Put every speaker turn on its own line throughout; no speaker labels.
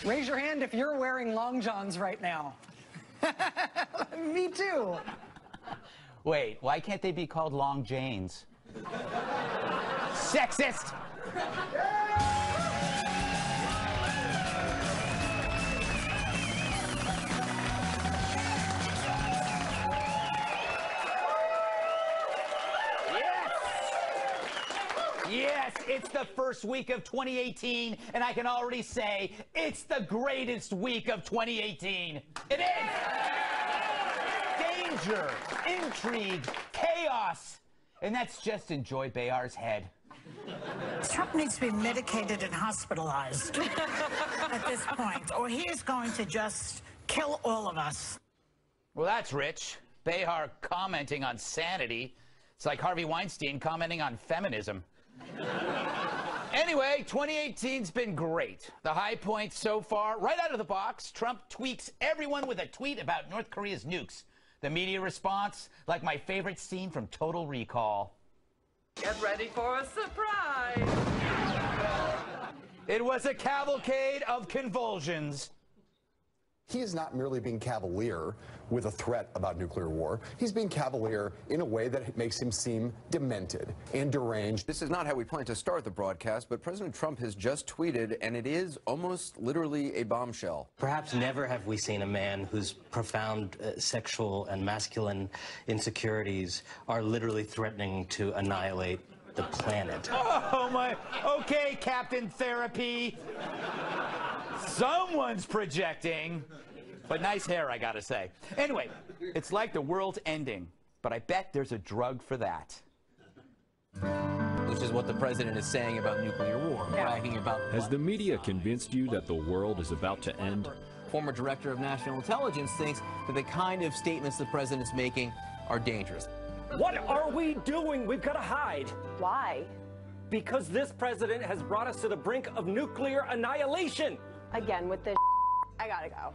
Raise your hand if you're wearing long johns right now. Me too.
Wait, why can't they be called Long Janes? Sexist! Yes, it's the first week of 2018, and I can already say it's the greatest week of 2018. It is! Danger, intrigue, chaos, and that's just in Joy Behar's head.
Trump needs to be medicated and hospitalized at this point, or he is going to just kill all of us.
Well, that's rich. Behar commenting on sanity. It's like Harvey Weinstein commenting on feminism. Anyway, 2018's been great. The high point so far, right out of the box, Trump tweaks everyone with a tweet about North Korea's nukes. The media response, like my favorite scene from Total Recall.
Get ready for a surprise.
It was a cavalcade of convulsions.
He is not merely being cavalier with a threat about nuclear war. He's being cavalier in a way that makes him seem demented and deranged.
This is not how we plan to start the broadcast, but President Trump has just tweeted, and it is almost literally a bombshell.
Perhaps never have we seen a man whose profound sexual and masculine insecurities are literally threatening to annihilate the planet.
Oh, my. Okay, Captain Therapy. Someone's projecting. But nice hair, I gotta say. Anyway, it's like the world's ending, but I bet there's a drug for that.
Which is what the president is saying about nuclear war, bragging about...
Has the media convinced you that the world is about to end?
Former director of national intelligence thinks that the kind of statements the president's making are dangerous.
What are we doing? We've got to hide.
Why?
Because this president has brought us to the brink of nuclear annihilation.
Again with this. I gotta go.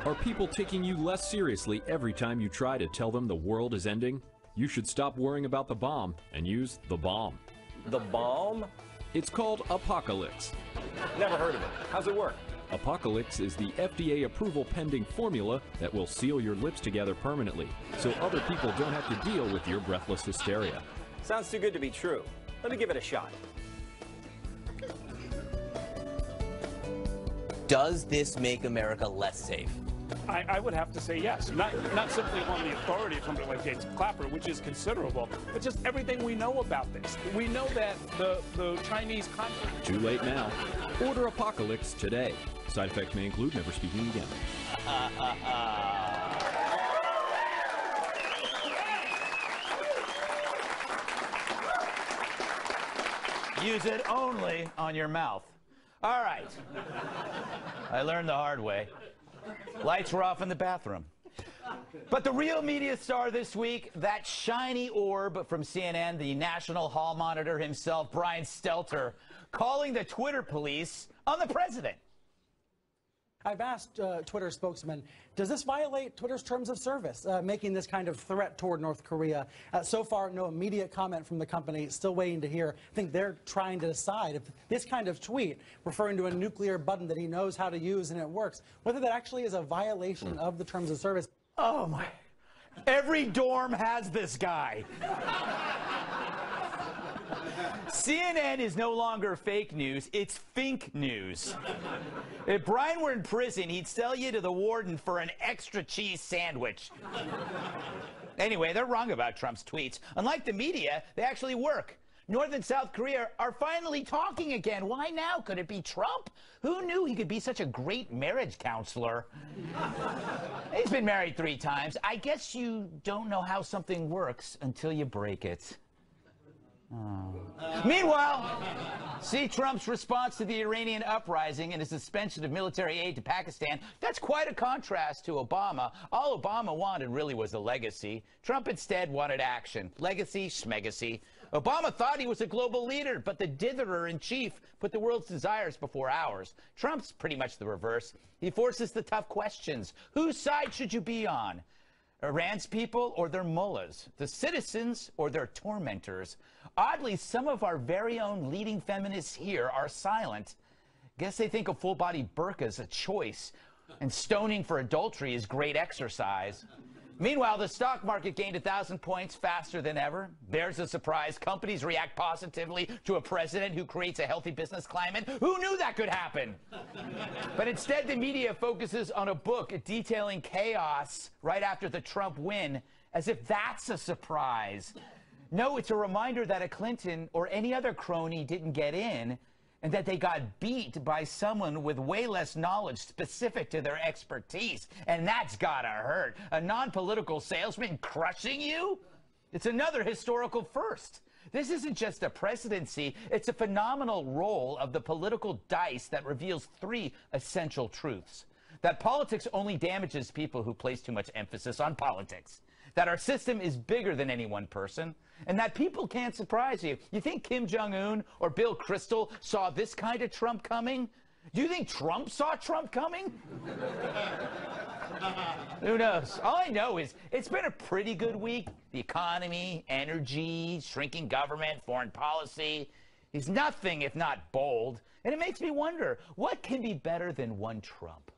Are people taking you less seriously every time you try to tell them the world is ending? You should stop worrying about the bomb and use the bomb.
The bomb?
It's called Apocalypse.
Never heard of it. How's it work?
Apocalypse is the FDA approval pending formula that will seal your lips together permanently, so other people don't have to deal with your breathless hysteria.
Sounds too good to be true. Let me give it a shot.
Does this make America less safe?
I would have to say yes. Not simply on the authority of somebody like James Clapper, which is considerable, but just everything we know about this. We know that the Chinese conflict...
Too late now. Order Apocalypse today. Side effects may include never speaking again.
Use it only on your mouth. All right. I learned the hard way. Lights were off in the bathroom. But the real media star this week, that shiny orb from CNN, the national hall monitor himself, Brian Stelter, calling the Twitter police on the president.
I've asked Twitter spokesman, does this violate Twitter's terms of service, making this kind of threat toward North Korea? So far, no immediate comment from the company, still waiting to hear. I think they're trying to decide if this kind of tweet, referring to a nuclear button that he knows how to use and it works, whether that actually is a violation of the terms of service.
Oh, my. Every dorm has this guy. CNN is no longer fake news, it's fink news. If Brian were in prison, he'd sell you to the warden for an extra cheese sandwich. Anyway, they're wrong about Trump's tweets. Unlike the media, they actually work. North and South Korea are finally talking again. Why now? Could it be Trump? Who knew he could be such a great marriage counselor? He's been married 3 times. I guess you don't know how something works until you break it. Oh. Meanwhile, see Trump's response to the Iranian uprising and his suspension of military aid to Pakistan. That's quite a contrast to Obama. All Obama wanted really was a legacy. Trump instead wanted action. Legacy, schmegacy. Obama thought he was a global leader, but the ditherer-in-chief put the world's desires before ours. Trump's pretty much the reverse. He forces the tough questions. Whose side should you be on? Iran's people or their mullahs? The citizens or their tormentors? Oddly, some of our very own leading feminists here are silent. Guess they think a full-body burqa is a choice, and stoning for adultery is great exercise. Meanwhile, the stock market gained 1,000 points faster than ever. There's a surprise. Companies react positively to a president who creates a healthy business climate. Who knew that could happen? But instead, the media focuses on a book detailing chaos right after the Trump win, as if that's a surprise. No, it's a reminder that a Clinton or any other crony didn't get in, and that they got beat by someone with way less knowledge specific to their expertise. And that's gotta hurt. A non-political salesman crushing you? It's another historical first. This isn't just a presidency, it's a phenomenal roll of the political dice that reveals 3 essential truths. That politics only damages people who place too much emphasis on politics. That our system is bigger than any one person, and that people can't surprise you. You think Kim Jong-un or Bill Kristol saw this kind of Trump coming? Do you think Trump saw Trump coming? Who knows? All I know is it's been a pretty good week. The economy, energy, shrinking government, foreign policy is nothing if not bold. And it makes me wonder, what can be better than one Trump?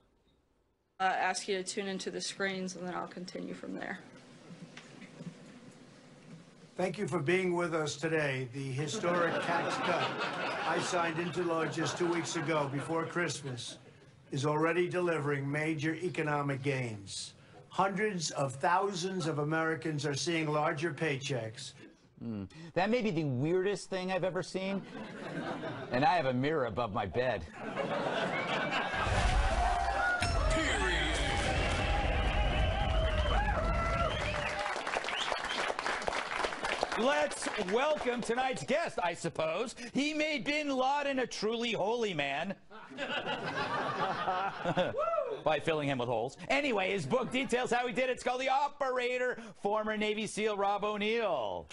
Ask you to tune into the screens, and then I'll continue from there.
Thank you for being with us today. The historic tax cut I signed into law just 2 weeks ago before Christmas is already delivering major economic gains. Hundreds of thousands of Americans are seeing larger paychecks.
That may be the weirdest thing I've ever seen. And I have a mirror above my bed. Let's welcome tonight's guest, I suppose. He made bin Laden a truly holy man. By filling him with holes. Anyway, his book details how he did it. It's called The Operator, former Navy SEAL Rob O'Neill.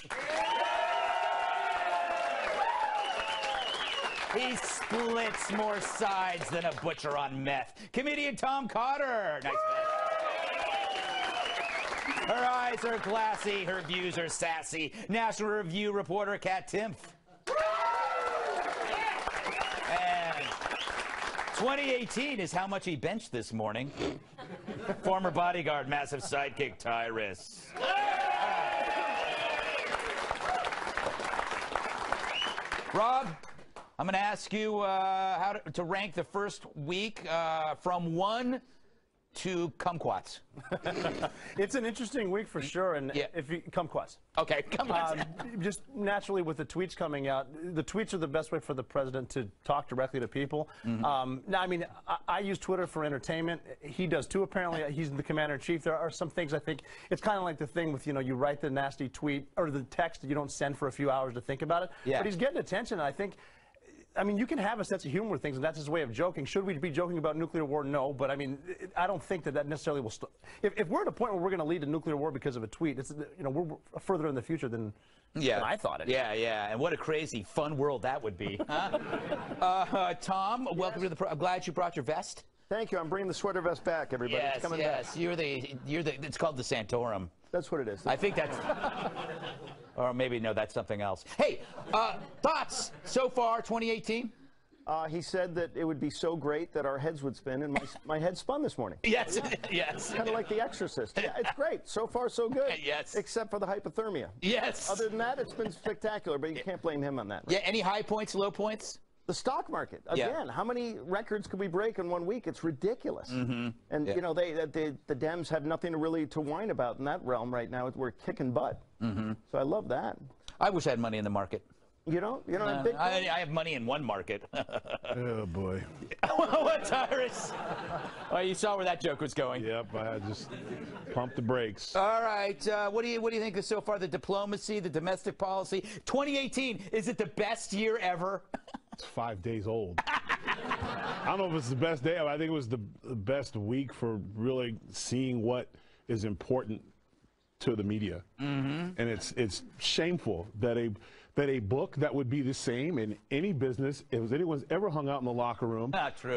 He splits more sides than a butcher on meth. Comedian Tom Cotter. Nice man. Her eyes are glassy, her views are sassy. National Review reporter Katherine Timpf. And 2018 is how much he benched this morning. Former bodyguard, massive sidekick Tyrus. Rob, I'm going to ask you how to rank the first week from 1 to kumquats.
It's an interesting week for sure, and if you kumquats.
Okay, kumquats.
Just naturally with the tweets coming out, the tweets are the best way for the president to talk directly to people. Now, I mean, I use Twitter for entertainment. He does too. Apparently, he's the commander-in-chief. There are some things I think it's kind of like the thing with, you know, you write the nasty tweet or the text that you don't send for a few hours to think about it.
Yeah.
But he's getting attention, and I think. I mean, you can have a sense of humor with things, and that's his way of joking. Should we be joking about nuclear war? No, but I mean, I don't think that necessarily will. If we're at a point where we're going to lead to nuclear war because of a tweet, it's, you know, we're further in the future than I thought it.
Yeah, yeah, and what a crazy, fun world that would be. Huh? Tom, welcome to the. I'm glad you brought your vest.
Thank you. I'm bringing the sweater vest back, everybody.
Yes,
it's coming
yes.
back.
You're the. It's called the Santorum.
That's what it is.
I think that's. Or maybe no, that's something else. Hey, thoughts so far, 2018?
He said that it would be so great that our heads would spin, and my head spun this morning.
Yes, yes.
Kind of like The Exorcist. Yeah, it's great. So far, so good.
Yes.
Except for the hypothermia.
Yes.
Other than that, it's been spectacular, but you can't blame him on that. Right?
Yeah, any high points, low points?
The stock market. Again, how many records could we break in 1 week? It's ridiculous. And, you know, the Dems have nothing really to whine about in that realm right now. We're kicking butt. So I love that.
I wish I had money in the market.
You don't have Bitcoin?
I have money in one market.
Oh, boy.
What, Tyrus? Oh, you saw where that joke was going.
Yep, I just pumped the brakes.
All right. What do you think of so far? The diplomacy, the domestic policy. 2018, is it the best year ever?
It's 5 days old. I don't know if it's the best day. I think it was the best week for really seeing what is important to the media. And it's shameful that a book that would be the same in any business, if anyone's ever hung out in the locker room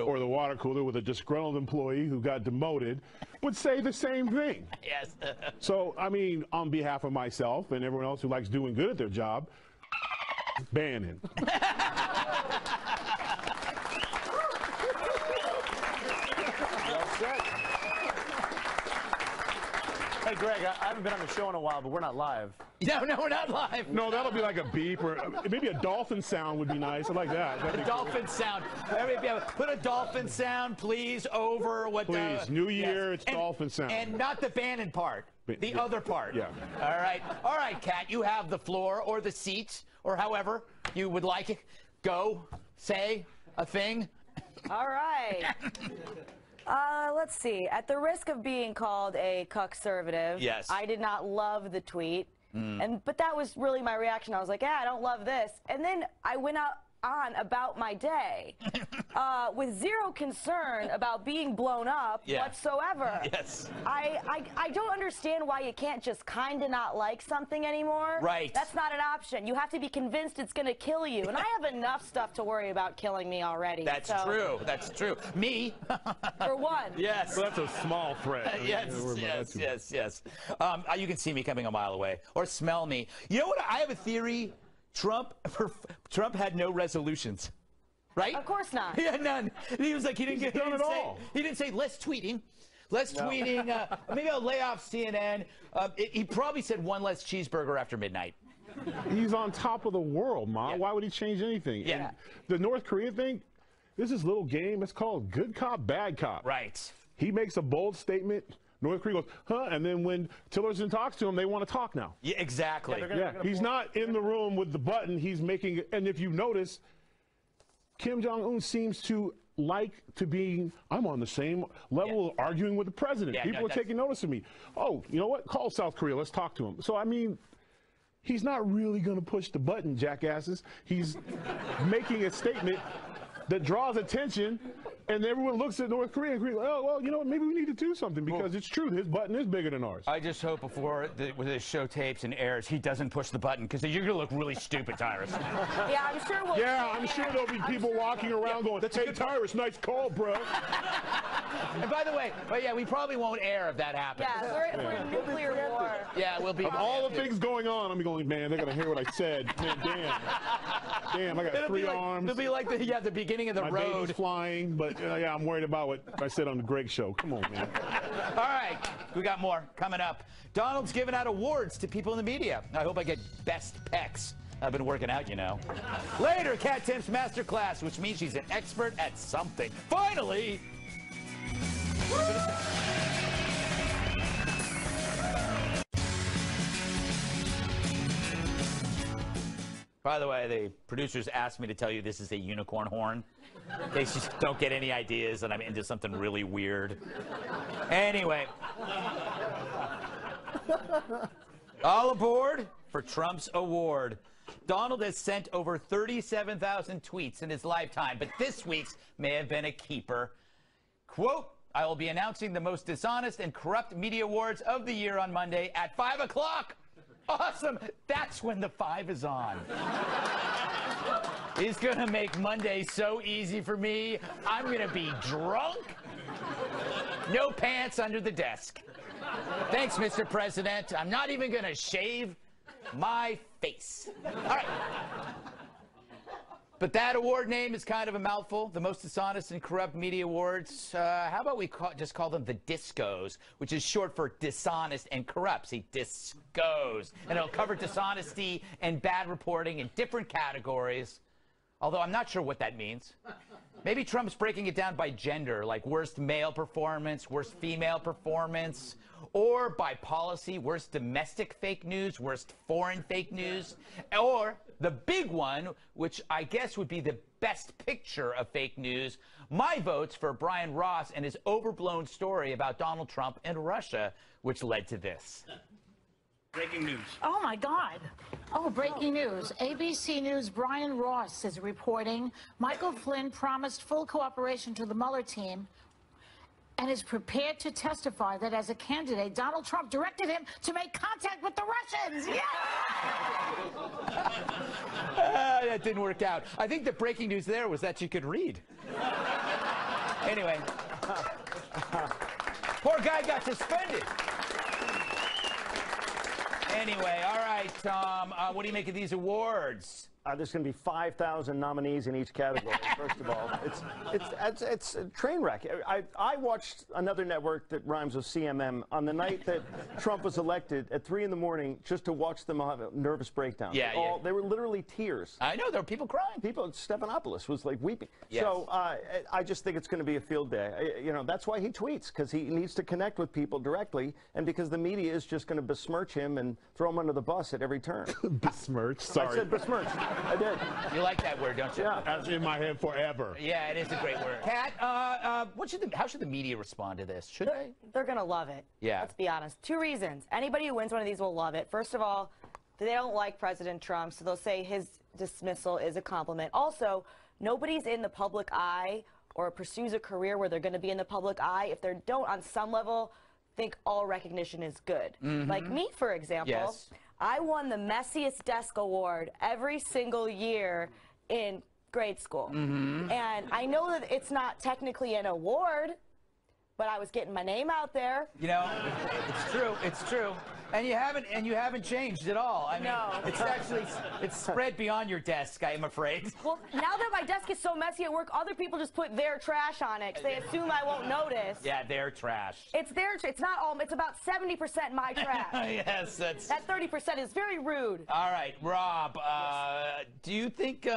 or the water cooler with a disgruntled employee who got demoted, would say the same thing.
Yes.
So, I mean, on behalf of myself and everyone else who likes doing good at their job, banning.
Hey, Greg, I haven't been on the show in a while, but we're not live.
No, we're not live.
No, that'll be like a beep or maybe a dolphin sound would be nice. I like that.
A dolphin sound. Put a dolphin sound, please, over what.
Please, New Year, it's dolphin sound.
And not the Bannon part. The other part.
Yeah.
All right, Kat, you have the floor or the seat or however you would like it. Go, say a thing.
All right. Let's see. At the risk of being called a cuckservative,
yes,
I did not love the tweet. But that was really my reaction. I was like, yeah, I don't love this. And then I went on about my day with zero concern about being blown up whatsoever.
Yes.
I don't understand why you can't just kind of not like something anymore.
Right.
That's not an option. You have to be convinced it's going to kill you. And I have enough stuff to worry about killing me already.
That's true. That's true. Me.
For one.
Yes.
So that's a small threat.
Yes. You can see me coming a mile away or smell me. You know what? I have a theory. Trump had no resolutions, right?
Of course not.
He had none. He was like, he didn't say less tweeting. Maybe I'll lay off CNN. He probably said one less cheeseburger after midnight.
He's on top of the world, Ma. Why would he change anything?
Yeah.
And the North Korea thing, this is a little game. It's called good cop, bad cop.
Right.
He makes a bold statement. North Korea goes, huh? And then when Tillerson talks to him, they want to talk now.
Yeah, exactly.
He's not in the room with the button. He's making, and if you notice, Kim Jong-un seems to like to be, I'm on the same level of arguing with the president. People are taking notice of me. Oh, you know what? Call South Korea. Let's talk to him. So, I mean, he's not really going to push the button, jackasses. He's making a statement that draws attention, and everyone looks at North Korea and agrees, oh, well, you know what, maybe we need to do something because it's true, his button is bigger than ours.
I just hope before the show tapes and airs, he doesn't push the button because you're going to look really stupid, Tyrus.
Yeah, I'm sure we'll...
Yeah, I'm sure there'll be people walking around going, hey, Tyrus, nice call, bro.
And by the way, we probably won't air if that happens.
Yeah, we're in nuclear war.
Yeah, we'll be...
Of all the things going on, I'm going, man, they're going to hear what I said. Man, damn, I got three arms.
It'll be like the beginning of the road.
My baby's flying, but yeah, I'm worried about what I said on the Greg Show. Come on, man.
All right, we got more coming up. Donald's giving out awards to people in the media. I hope I get best pecs. I've been working out, you know. Later, Kat Timpf's Masterclass, which means she's an expert at something. Finally! By the way, the producers asked me to tell you this is a unicorn horn. In case you don't get any ideas and I'm into something really weird. Anyway. All aboard for Trump's award. Donald has sent over 37,000 tweets in his lifetime, but this week's may have been a keeper. Quote, I will be announcing the most dishonest and corrupt media awards of the year on Monday at 5 o'clock. Awesome. That's when the 5 is on. He's going to make Monday so easy for me. I'm going to be drunk. No pants under the desk. Thanks, Mr. President. I'm not even going to shave my face. All right. But that award name is kind of a mouthful. The most dishonest and corrupt media awards. How about we just call them the Discos, which is short for dishonest and corrupt. See, Discos. And it'll cover dishonesty and bad reporting in different categories. Although I'm not sure what that means. Maybe Trump's breaking it down by gender, like worst male performance, worst female performance, or by policy, worst domestic fake news, worst foreign fake news, or the big one, which I guess would be the best picture of fake news, my vote's for Brian Ross and his overblown story about Donald Trump and Russia, which led to this.
Breaking news. Oh, my God. Oh, breaking news. ABC News' Brian Ross is reporting Michael Flynn promised full cooperation to the Mueller team and is prepared to testify that as a candidate, Donald Trump directed him to make contact with the Russians. Yeah!
That didn't work out. I think the breaking news there was that you could read. Anyway. Poor guy got suspended. Anyway, all right, Tom, what do you make of these awards?
there's going to be 5,000 nominees in each category. First of all, it's a train wreck. I watched another network that rhymes with CMM on the night that Trump was elected at 3 in the morning just to watch them have a nervous breakdown.
Yeah,
They were literally tears.
I know, there were people crying.
Stephanopoulos was like weeping.
Yes.
So I just think it's going to be a field day. You know, that's why he tweets, because he needs to connect with people directly, and because the media is just going to besmirch him and throw him under the bus at every turn.
Besmirch? Sorry.
I said besmirch. I did.
You like that word, don't you?
Yeah.
That's in my head forever.
Yeah, it is a great word. Kat, how should the media respond to this? Should they?
They're going to love it.
Yeah.
Let's be honest. 2 reasons. Anybody who wins one of these will love it. First of all, they don't like President Trump, so they'll say his dismissal is a compliment. Also, nobody's in the public eye or pursues a career where they're going to be in the public eye if they don't, on some level, think all recognition is good. Like me, for example.
Yes.
I won the messiest desk award every single year in grade school. And I know that it's not technically an award, but I was getting my name out there.
You know, it's true. It's true. And you haven't changed at all. I mean,
No.
it's spread beyond your desk, I am afraid.
Well, now that my desk is so messy at work, other people just put their trash on it because they assume I won't notice.
Yeah, they're trash.
It's their it's not all, it's about 70% my trash.
Yes, that's...
That 30% is very rude.
All right, Rob, do you think,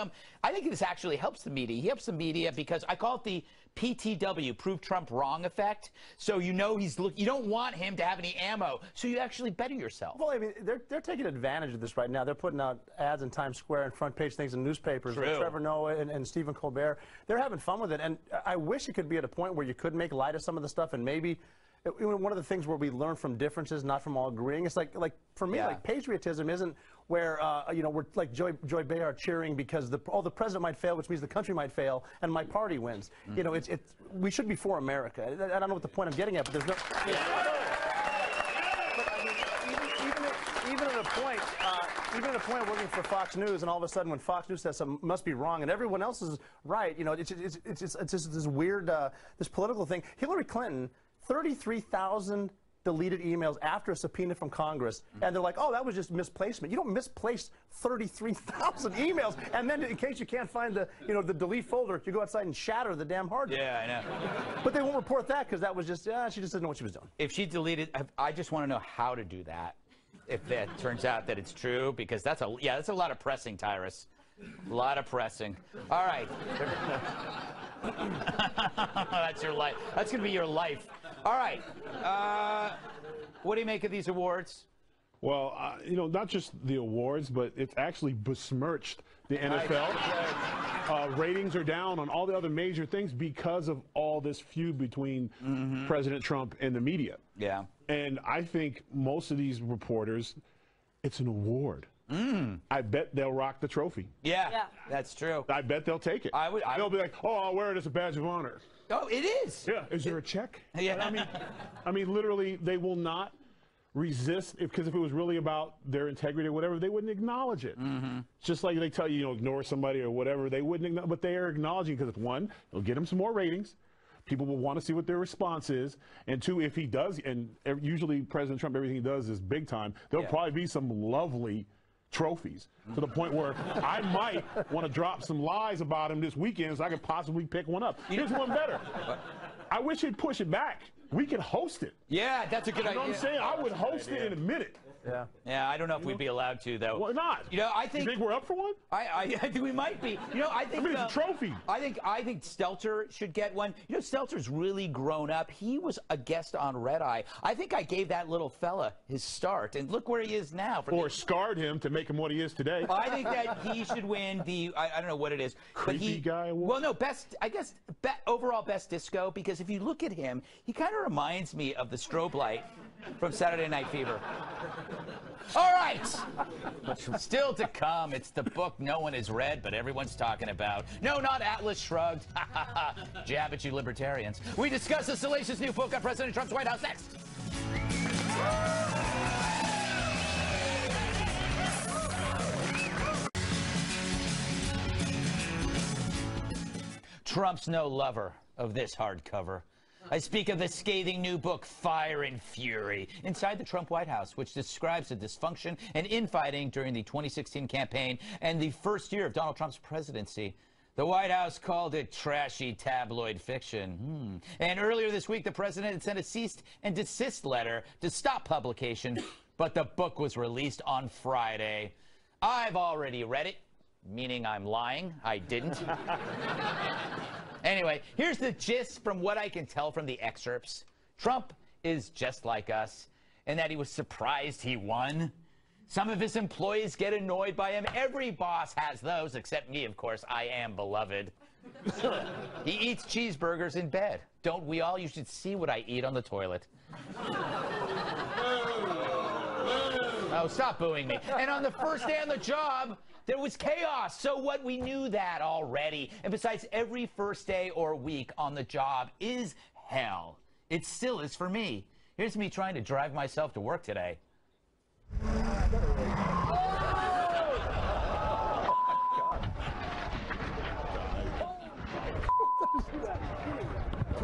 I think this actually helps the media. He helps the media because I call it the PTW, prove Trump wrong effect. So you know you don't want him to have any ammo, so you actually better yourself.
Well, I mean, they're taking advantage of this right now. They're putting out ads in Times Square and front page things in newspapers.
True.
With Trevor Noah and Stephen Colbert. They're having fun with it, and I wish it could be at a point where you could make light of some of the stuff, and maybe one of the things where we learn from differences, not from all agreeing. It's like for me, like patriotism isn't where you know, we're like Joy Behar cheering because the president might fail, which means the country might fail, and my party wins. You know, we should be for America. I don't know what the point I'm getting at, but there's no. But I mean, even at a point of working for Fox News, and all of a sudden when Fox News says something must be wrong and everyone else is right, you know, it's just this weird this political thing. Hillary Clinton, 33,000 deleted emails after a subpoena from Congress, and they're like, oh, that was just misplacement. You don't misplace 33,000 emails, and then in case you can't find the delete folder, you go outside and shatter the damn hard drive.
Yeah, I know.
But they won't report that because that was just, she just didn't know what she was doing.
If she deleted, I just want to know how to do that. If that turns out that it's true, because that's a lot of pressing, Tyrus. A lot of pressing. All right. That's your life. That's going to be your life. All right. What do you make of these awards?
Well, you know, not just the awards, but it's actually besmirched the NFL. Ratings are down on all the other major things because of all this feud between President Trump and the media.
Yeah.
And I think most of these reporters, it's an award. I bet they'll rock the trophy.
Yeah, that's true.
I bet they'll take it. They'll be like, oh, I'll wear it as a badge of honor.
Oh, it is.
Yeah. Is there a check?
Yeah.
I mean, literally, they will not resist, because if it was really about their integrity or whatever, they wouldn't acknowledge it. Just like they tell you, ignore somebody or whatever, they wouldn't acknowledge, but they are acknowledging, because one, it'll get them some more ratings. People will want to see what their response is. And two, if he does, and usually President Trump, everything he does is big time, there'll probably be some lovely trophies to the point where I might want to drop some lies about him this weekend so I could possibly pick one up. Here's one better. I wish he'd push it back. We could host it.
Yeah, that's a good idea.
You know what I'm saying? I would host it in a minute.
Yeah.
Yeah, I don't know if we'd be allowed to, though.
Why not?
You know, I think.
You think we're up for one?
I think we might be. You know, I think.
I mean, it's a trophy.
I think Stelter should get one. You know, Stelter's really grown up. He was a guest on Red Eye. I think I gave that little fella his start, and look where he is now.
Or scarred him to make him what he is today.
I think that he should win the. I don't know what it is.
Creepy guy award?
Well, no, overall best disco, because if you look at him, he kind of reminds me of the strobe light from Saturday Night Fever. All right. Still to come, it's the book no one has read, but everyone's talking about. No, not Atlas Shrugged. Jab at you libertarians. We discuss the salacious new book on President Trump's White House next. Trump's no lover of this hardcover. I speak of the scathing new book, Fire and Fury, inside the Trump White House, which describes the dysfunction and infighting during the 2016 campaign and the first year of Donald Trump's presidency. The White House called it trashy tabloid fiction. And earlier this week, the president had sent a cease and desist letter to stop publication, but the book was released on Friday. I've already read it, meaning I'm lying. I didn't. Anyway, here's the gist from what I can tell from the excerpts. Trump is just like us, in that he was surprised he won. Some of his employees get annoyed by him. Every boss has those, except me, of course. I am beloved. He eats cheeseburgers in bed. Don't we all? You should see what I eat on the toilet. Oh, stop booing me. And on the first day on the job, there was chaos. So what? We knew that already. And besides, every first day or week on the job is hell. It still is for me. Here's me trying to drive myself to work today.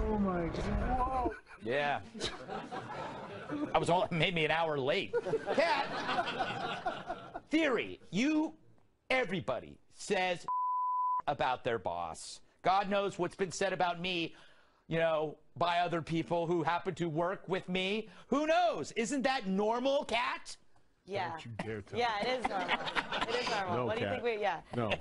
Oh my God.
Yeah. I was made me an hour late. Kat, theory. Everybody says about their boss. God knows what's been said about me, you know, by other people who happen to work with me. Who knows? Isn't that normal, Kat?
Yeah.
Don't you dare tell
Yeah, it is normal. It is normal.
No,
what do you
Kat.
think yeah.
No.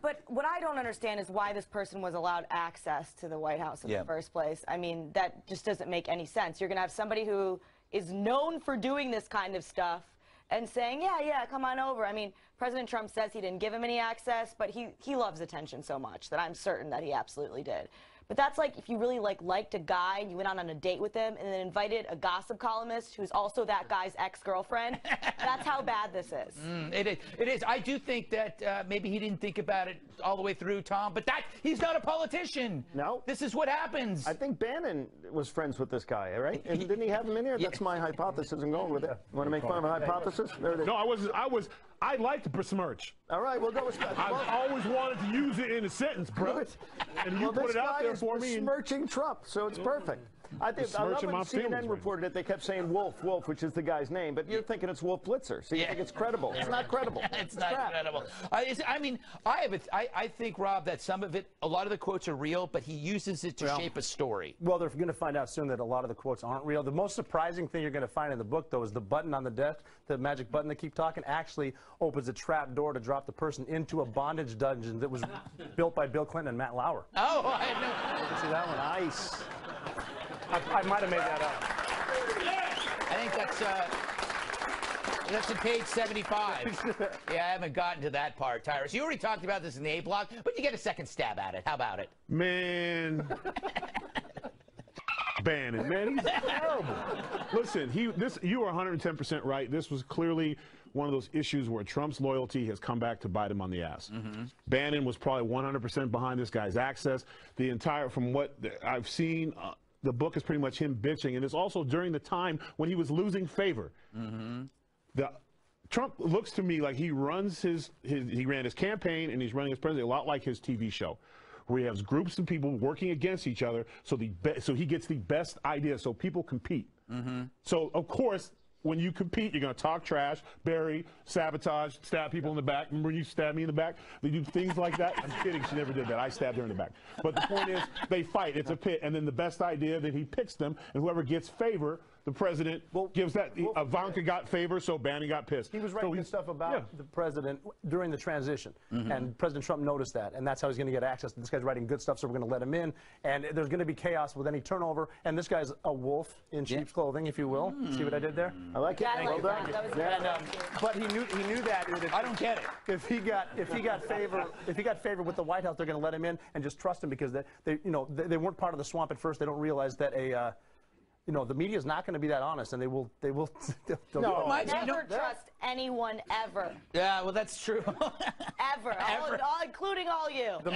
But what I don't understand is why this person was allowed access to the White House in the first place. I mean, that just doesn't make any sense. You're going to have somebody who is known for doing this kind of stuff and saying, yeah, come on over. I mean, President Trump says he didn't give him any access, but he loves attention so much that I'm certain that he absolutely did. But that's like if you really liked a guy and you went on a date with him and then invited a gossip columnist who's also that guy's ex-girlfriend. That's how bad this is.
It is. I do think that maybe he didn't think about it all the way through, Tom, but he's not a politician.
No.
This is what happens.
I think Bannon was friends with this guy, right? And didn't he have him in here? That's my hypothesis. I'm going with it. You want to make fun of a hypothesis? There it is.
No, I like to besmirch.
All right, we'll go with
I've always wanted to use it in a sentence, bro. And you put it out there for me.
Besmirching Trump, so it's perfect. I love when CNN reported it. They kept saying Wolf, which is the guy's name, but you're thinking it's Wolf Blitzer, so you think it's credible. It's not credible.
It's not credible. I mean, I think, Rob, that some of it, a lot of the quotes are real, but he uses it to shape a story.
Well, they're going to find out soon that a lot of the quotes aren't real. The most surprising thing you're going to find in the book, though, is the button on the desk, the magic button they keep talking, actually opens a trap door to drop the person into a bondage dungeon that was built by Bill Clinton and Matt Lauer.
Oh, I had no...
You can see that one. Nice. I might have made that up.
I think that's in page 75. Yeah, I haven't gotten to that part, Tyrus. You already talked about this in the A block, but you get a second stab at it. How about it?
Man. Bannon, man, he's terrible. Listen, you are 110% right. This was clearly one of those issues where Trump's loyalty has come back to bite him on the ass. Bannon was probably 100% behind this guy's access. From what I've seen, the book is pretty much him bitching, and it's also during the time when he was losing favor. Trump looks to me like he runs he ran his campaign and he's running his presidency a lot like his TV show, where he has groups of people working against each other, so he gets the best idea, so people compete. So of course, when you compete, you're going to talk trash, bury, sabotage, stab people in the back. Remember you stabbed me in the back? They do things like that. I'm kidding. She never did that. I stabbed her in the back. But the point is, they fight. It's a pit. And then the best idea, then he picks them, and whoever gets favor, the president gives that. Ivanka got favor, so Bannon got pissed.
He was writing good stuff about the president during the transition, and President Trump noticed that, and that's how he's going to get access. This guy's writing good stuff, so we're going to let him in, and there's going to be chaos with any turnover, and this guy's a wolf in sheep's clothing, if you will. See what I did there?
I like it.
Well done. That was good.
But he knew that.
I don't get it.
If he got favor with the White House, they're going to let him in and just trust him because they weren't part of the swamp at first. They don't realize that the media is not going to be that honest, and they'll
never trust anyone ever.
Yeah, well, that's true.
Ever. Including all you.
The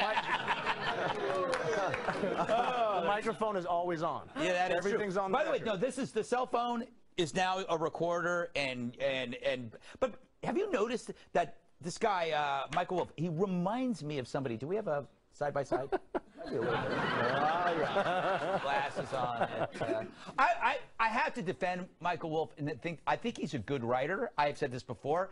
microphone is always on.
Yeah, that is
Everything's
true.
on.
By the way, no, the cell phone is now a recorder, but have you noticed that this guy, Michael Wolff, he reminds me of somebody. Do we have a side by side? Glasses on. I have to defend Michael Wolff and I think he's a good writer. I've said this before.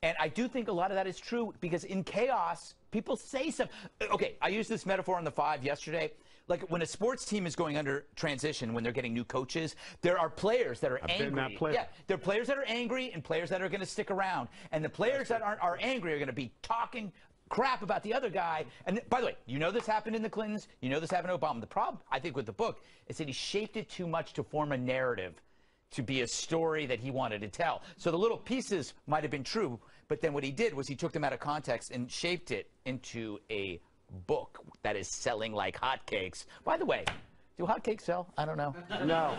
And I do think a lot of that is true because in chaos, people say something. Okay, I used this metaphor on the 5 yesterday. Like when a sports team is going under transition, when they're getting new coaches, there are players that are angry. Yeah, there are players that are angry and players that are going to stick around. And the players that are angry are going to be talking crap about the other guy. And by the way, you know this happened in the Clintons. You know this happened to Obama. The problem, I think, with the book is that he shaped it too much to form a narrative, to be a story that he wanted to tell. So the little pieces might have been true, but then what he did was he took them out of context and shaped it into a book that is selling like hotcakes. By the way, do hotcakes sell? I don't know.
No.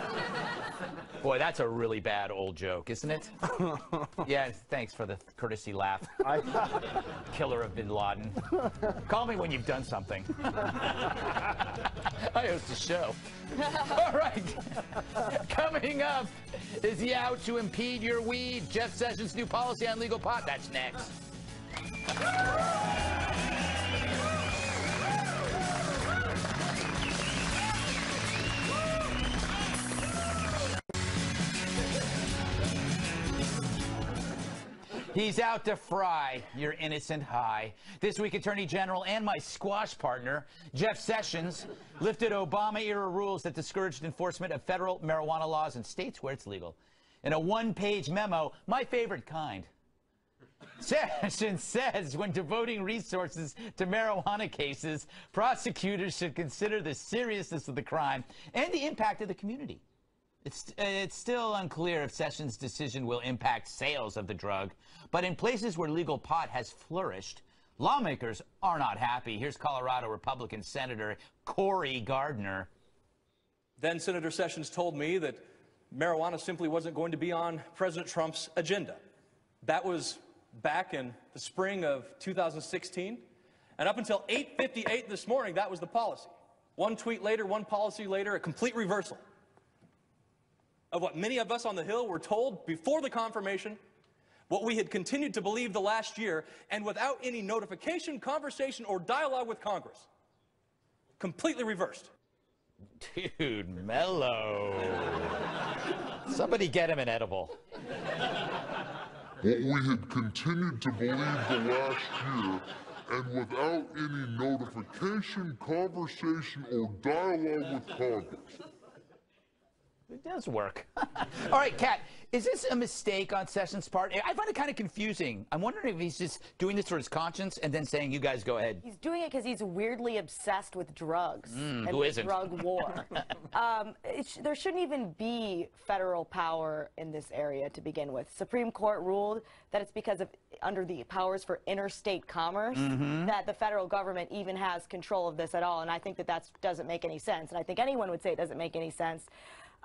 Boy, that's a really bad old joke, isn't it? Yeah, thanks for the courtesy laugh. Killer of Bin Laden. Call me when you've done something. I host a show. All right. Coming up, is he out to impede your weed? Jeff Sessions' new policy on legal pot. That's next. He's out to fry your innocent high. This week, Attorney General and my squash partner, Jeff Sessions, lifted Obama-era rules that discouraged enforcement of federal marijuana laws in states where it's legal. In a one-page memo, my favorite kind. Sessions says when devoting resources to marijuana cases, prosecutors should consider the seriousness of the crime and the impact of the community. It's still unclear if Sessions' decision will impact sales of the drug, but in places where legal pot has flourished, lawmakers are not happy. Here's Colorado Republican Senator Cory Gardner.
Then Senator Sessions told me that marijuana simply wasn't going to be on President Trump's agenda. That was back in the spring of 2016, and up until 8:58 this morning, that was the policy. One tweet later, one policy later, a complete reversal of what many of us on the Hill were told before the confirmation, what we had continued to believe the last year, and without any notification, conversation, or dialogue with Congress. Completely reversed.
Dude, mellow. Somebody get him an edible.
What we had continued to believe the last year, and without any notification, conversation, or dialogue with Congress.
It does work. All right, Kat, is this a mistake on Sessions' part? I find it kind of confusing. I'm wondering if he's just doing this for his conscience and then saying, you guys go ahead.
He's doing it because he's weirdly obsessed with drugs and
who isn't?
drug war. There shouldn't even be federal power in this area to begin with. Supreme Court ruled that it's because of under the powers for interstate commerce that the federal government even has control of this at all. And I think that doesn't make any sense. And I think anyone would say it doesn't make any sense.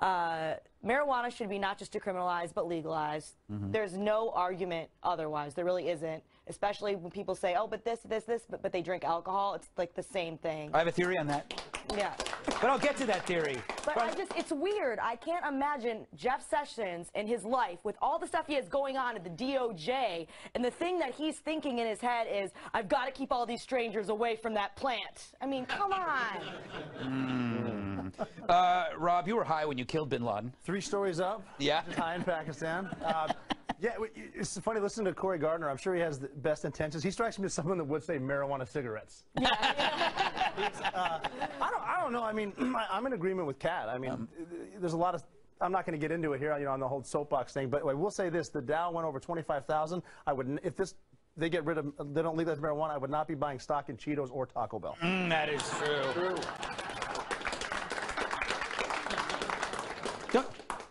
Marijuana should be not just decriminalized, but legalized. There's no argument otherwise. There really isn't, especially when people say, oh, but this, but they drink alcohol. It's like the same thing.
I have a theory on that.
Yeah.
But I'll get to that theory.
But it's weird. I can't imagine Jeff Sessions in his life with all the stuff he has going on at the DOJ, and the thing that he's thinking in his head is, I've got to keep all these strangers away from that plant. I mean, come on.
Rob, you were high when you killed Bin Laden.
3 stories up.
Yeah.
High in Pakistan. Yeah, it's funny listening to Cory Gardner. I'm sure he has the best intentions. He strikes me as someone that would say marijuana cigarettes. Yeah. I don't know. I mean, I'm in agreement with Kat. I mean, there's a lot of. I'm not going to get into it here, on the whole soapbox thing. But I will say this: the Dow went over 25,000. I would, if they get rid of, they don't legalize marijuana, I would not be buying stock in Cheetos or Taco Bell.
That is true.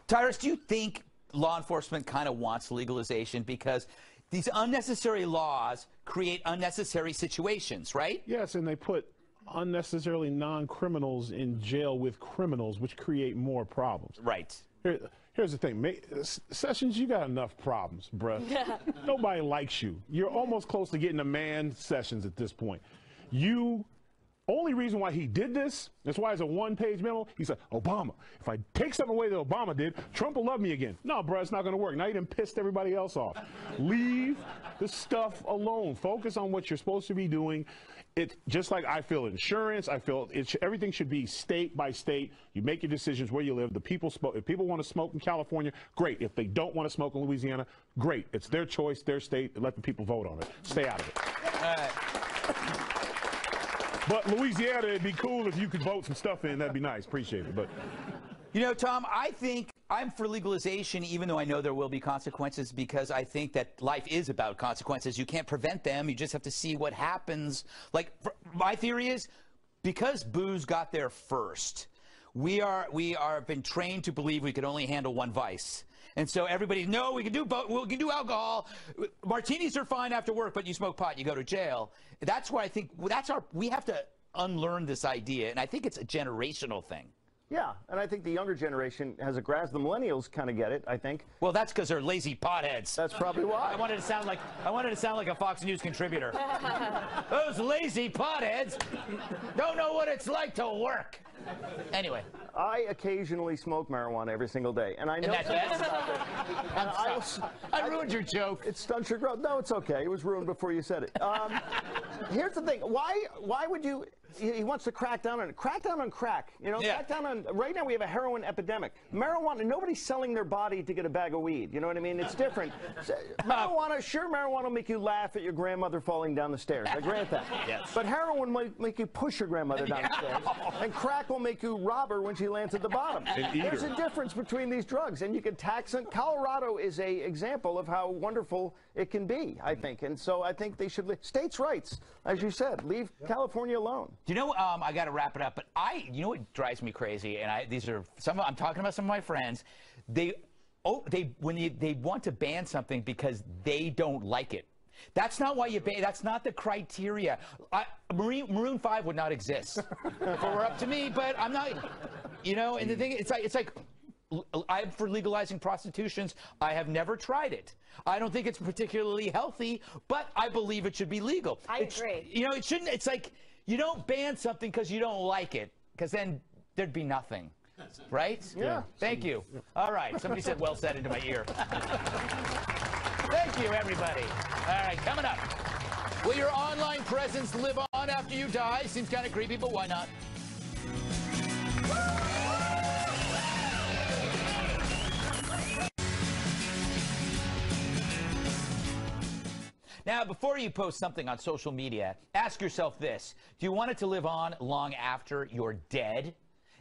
Tyrus, do you think law enforcement kind of wants legalization because these unnecessary laws create unnecessary situations, right?
Yes, and they put unnecessarily non-criminals in jail with criminals, which create more problems.
Right.
Here's the thing. Sessions, you got enough problems, bruh. Nobody likes you. You're almost close to getting a man, Sessions, at this point. You only reason why he did this, that's why it's a one-page memo. He said, Obama, if I take something away that Obama did, Trump will love me again. No, bro, it's not going to work. Now you done pissed everybody else off. Leave the stuff alone. Focus on what you're supposed to be doing. It's just like I feel insurance. I feel everything should be state by state. You make your decisions where you live. The people if people want to smoke in California, great. If they don't want to smoke in Louisiana, great. It's their choice, their state, and let the people vote on it. Stay out of it. But Louisiana, it'd be cool if you could vote some stuff in. That'd be nice. Appreciate it. But
you know, Tom, I think I'm for legalization, even though I know there will be consequences, because I think that life is about consequences. You can't prevent them. You just have to see what happens. Like, my theory is, because booze got there first, we are been trained to believe we could only handle one vice. And so everybody, no, we can do both. We can do alcohol. Martinis are fine after work, but you smoke pot, you go to jail. That's why I think we have to unlearn this idea, and I think it's a generational thing.
Yeah, and I think the younger generation has a grasp. The millennials kind of get it, I think.
Well, that's because they're lazy potheads.
That's probably why.
I wanted to sound like a Fox News contributor. Those lazy potheads don't know what it's like to work. Anyway,
I occasionally smoke marijuana every single day, and I know
I ruined your joke.
It stunts your growth. No, it's okay. It was ruined before you said it. Here's the thing. Why would you? He wants to crack down on crack. You know, crack down on. Right now we have a heroin epidemic. Marijuana. Nobody's selling their body to get a bag of weed. You know what I mean? It's different. Marijuana. Sure, marijuana will make you laugh at your grandmother falling down the stairs. I grant that.
Yes.
But heroin might make you push your grandmother down the stairs, and crack will make you rob her when she lands at the bottom. There's a difference between these drugs, and you can tax it. Colorado is a example of how wonderful it can be, I think, and so I think they should states' rights, as you said, leave California alone.
Do you know? I got to wrap it up, but you know what drives me crazy, and I'm talking about some of my friends. They want to ban something because they don't like it. That's not why you ban. That's not the criteria. Maroon 5 would not exist if it were up to me, but I'm not. You know, and the thing, it's like I'm for legalizing prostitutions. I have never tried it. I don't think it's particularly healthy, but I believe it should be legal.
I agree.
You know, it shouldn't. It's like you don't ban something because you don't like it, because then there'd be nothing, right?
Yeah.
Thank you. All right. Somebody said "well said" into my ear. Thank you, everybody. All right, coming up. Will your online presence live on after you die? Seems kind of creepy, but why not? Now, before you post something on social media, ask yourself this. Do you want it to live on long after you're dead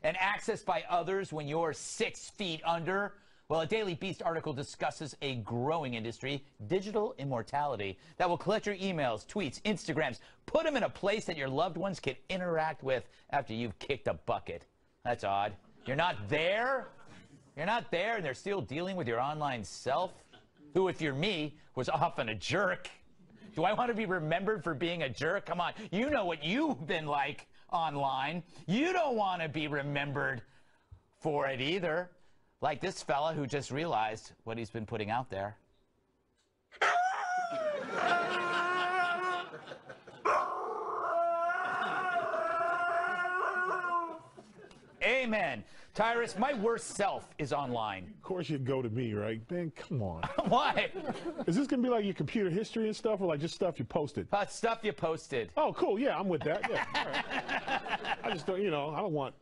and accessed by others when you're 6 feet under? Well, a Daily Beast article discusses a growing industry, digital immortality, that will collect your emails, tweets, Instagrams, put them in a place that your loved ones can interact with after you've kicked a bucket. That's odd. You're not there? You're not there, and they're still dealing with your online self, who, if you're me, was often a jerk. Do I want to be remembered for being a jerk? Come on. You know what you've been like online. You don't want to be remembered for it either. Like this fella who just realized what he's been putting out there. Amen. Tyrus, my worst self is online.
Of course you'd go to me, right? Man, come on.
Why?
Is this going to be like your computer history and stuff, or like just stuff you posted?
Stuff you posted.
Oh, cool. Yeah, I'm with that. Yeah. All right. I just don't, you know, I don't want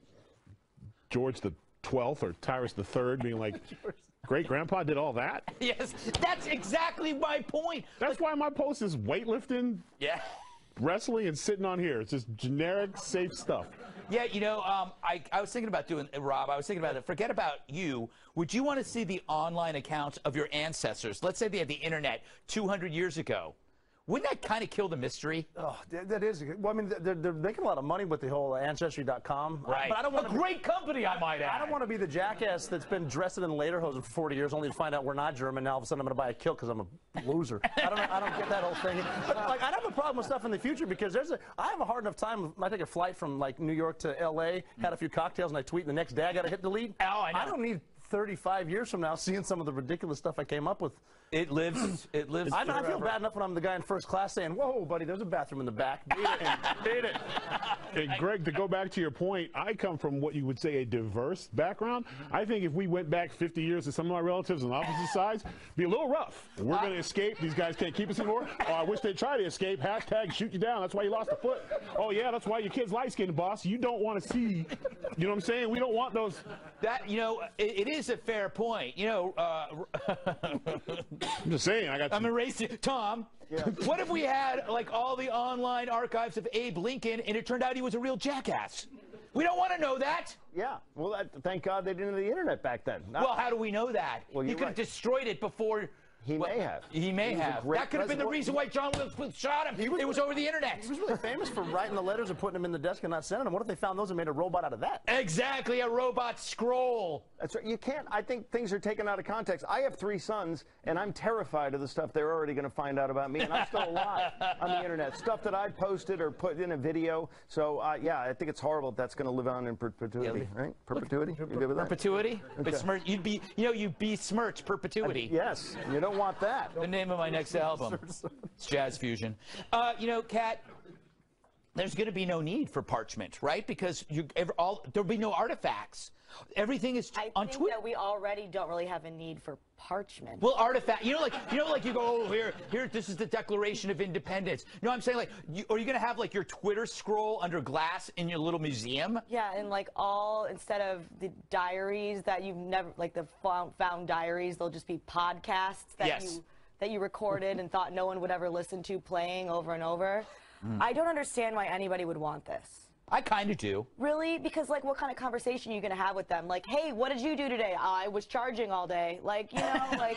George the 12th or Tyrus the 3rd being like, great-grandpa did all that?
Yes, that's exactly my point.
That's why my post is weightlifting, wrestling, and sitting on here. It's just generic, safe stuff.
Yeah, you know, I was thinking about doing, Rob, I was thinking about it. Forget about you. Would you want to see the online accounts of your ancestors? Let's say they had the internet 200 years ago. Wouldn't that kind of kill the mystery?
Oh, that is. Well, I mean, they're making a lot of money with the whole Ancestry.com.
Right.
But I don't want
a great company, I might add.
I don't want to be the jackass that's been dressed in lederhosen for 40 years only to find out we're not German. Now all of a sudden I'm going to buy a kilt because I'm a loser. I don't get that whole thing. But like, I'd have a problem with stuff in the future because I have a hard enough time. I take a flight from like New York to L.A., had a few cocktails, and I tweet, and the next day I got to hit delete.
Oh, I know.
I don't need 35 years from now seeing some of the ridiculous stuff I came up with
It lives. It lives.
I feel bad enough when I'm the guy in first class saying, "Whoa, buddy, there's a bathroom in the back. Beat it, beat it."
And Greg, to go back to your point, I come from what you would say a diverse background. I think if we went back 50 years to some of my relatives on opposite sides, it'd be a little rough. We're going to escape. These guys can't keep us anymore. Oh, I wish they'd try to escape. Hashtag shoot you down. That's why you lost a foot. Oh, yeah, that's why your kid's light-skinned, boss. You don't want to see, you know what I'm saying? We don't want those.
That, you know, it is a fair point. You know,
I'm just saying.
I'm erasing. Tom, what if we had, like, all the online archives of Abe Lincoln and it turned out he was a real jackass? We don't want to know that.
Yeah. Well, thank God they didn't have the internet back then.
Well, how do we know that?
Well,
he could have destroyed it before.
He may have.
He may have. That could have been the reason why John Wilkes shot him. It was over the internet.
He was really famous for writing the letters and putting them in the desk and not sending them. What if they found those and made a robot out of that?
Exactly, a robot scroll.
That's right. You can't. I think things are taken out of context. I have 3 sons, and I'm terrified of the stuff they're already going to find out about me, and I'm still alive on the internet. Stuff that I posted or put in a video. So, yeah, I think it's horrible if that's going to live on in perpetuity, right? Perpetuity? You good with that?
Perpetuity?
Okay.
You'd be, you know, you'd besmirch perpetuity.
Yes. You don't want that.
The name of my next album. It's jazz fusion. You know, Kat, there's going to be no need for parchment, right? Because there'll be no artifacts. Everything is on Twitter.
I think that we already don't really have a need for parchment.
Well, artifact. You know, like you go, oh, here. This is the Declaration of Independence. No, I'm saying, like, are you going to have like your Twitter scroll under glass in your little museum?
Yeah, and like instead of the diaries that you've never, like the found diaries, they'll just be podcasts that you recorded and thought no one would ever listen to, playing over and over. I don't understand why anybody would want this.
I kind of do.
Really? Because, like, what kind of conversation are you going to have with them? Like, hey, what did you do today? I was charging all day. Like, you know, like...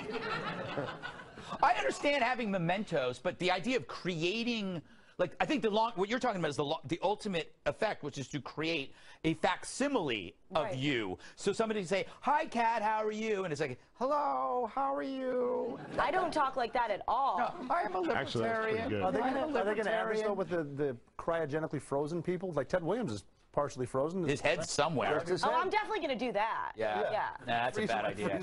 I understand having mementos, but the idea of creating... Like, I think what you're talking about is the ultimate effect, which is to create a facsimile of you. So somebody can say, hi, Kat, how are you? And it's like, hello, how are you?
I don't talk like that at all.
No, I am a libertarian.
Actually, that's pretty good.
Are they going to add this, though, with the cryogenically frozen people? Like Ted Williams is partially frozen.
His head's somewhere.
Oh, I'm definitely going to do that.
Yeah. Nah, that's a bad idea.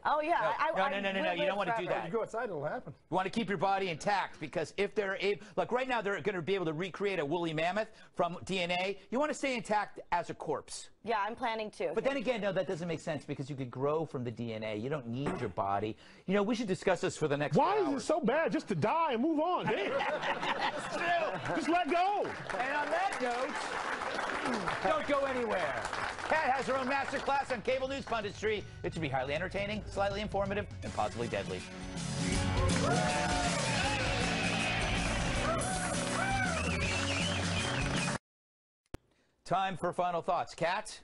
Oh, yeah.
No, you don't want to do that.
You go outside, it'll happen.
You want to keep your body intact, because if they're able, like right now, they're going to be able to recreate a woolly mammoth from DNA. You want to stay intact as a corpse.
Yeah, I'm planning to.
But then again, no, that doesn't make sense, because you could grow from the DNA. You don't need your body. You know, we should discuss this for the next
Why is it so bad just to die and move on?
That's true.
Just let go.
And on that note, don't go anywhere. Kat has her own masterclass on cable news punditry. It should be highly entertaining, slightly informative, and possibly deadly. Time for final thoughts. Kat?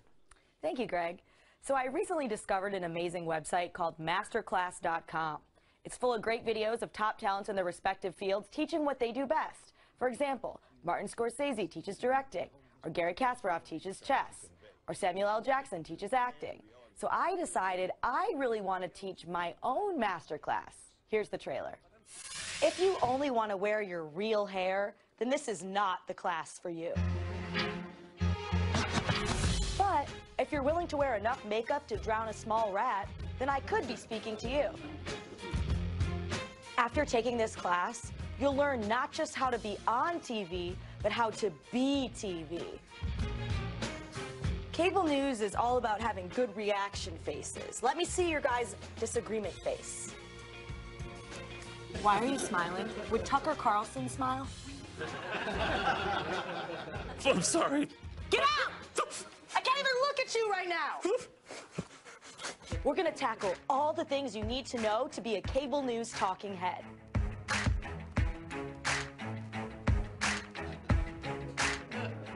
Thank you, Greg. So I recently discovered an amazing website called Masterclass.com. It's full of great videos of top talents in their respective fields teaching what they do best. For example, Martin Scorsese teaches directing, or Gary Kasparov teaches chess, or Samuel L. Jackson teaches acting. So I decided I really want to teach my own masterclass. Here's the trailer. If you only want to wear your real hair, then this is not the class for you. But if you're willing to wear enough makeup to drown a small rat, then I could be speaking to you. After taking this class, you'll learn not just how to be on TV, but how to be TV. Cable news is all about having good reaction faces. Let me see your guys' disagreement face. Why are you smiling? Would Tucker Carlson smile?
I'm sorry.
Get out! I can't even look at you right now! We're gonna tackle all the things you need to know to be a cable news talking head.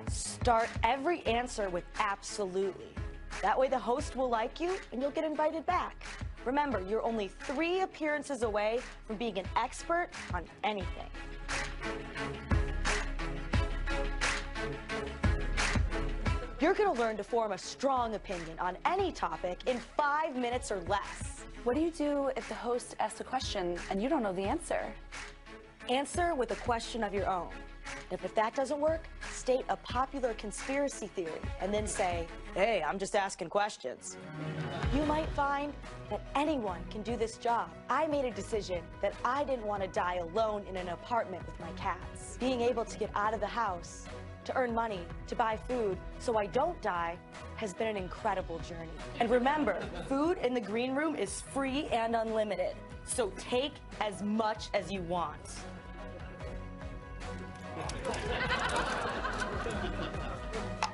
Start every answer with absolutely. That way the host will like you and you'll get invited back. Remember, you're only 3 appearances away from being an expert on anything. You're going to learn to form a strong opinion on any topic in 5 minutes or less.
What do you do if the host asks a question and you don't know the answer?
Answer with a question of your own. If that doesn't work, state a popular conspiracy theory and then say, hey, I'm just asking questions. You might find that anyone can do this job. I made a decision that I didn't want to die alone in an apartment with my cats. Being able to get out of the house, to earn money, to buy food, so I don't die, has been an incredible journey. And remember, food in the green room is free and unlimited, so take as much as you want.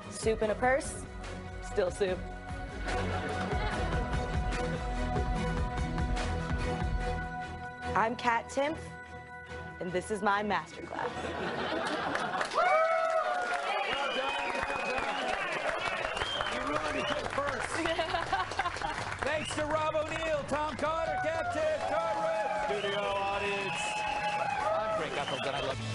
Soup in a purse, still soup. I'm Kat Timpf, and this is my Masterclass.
Thanks to Rob O'Neill, Tom Cotter, Kat Timpf, Tyrus, studio audience. I'm Greg Gutfeld, and I love you.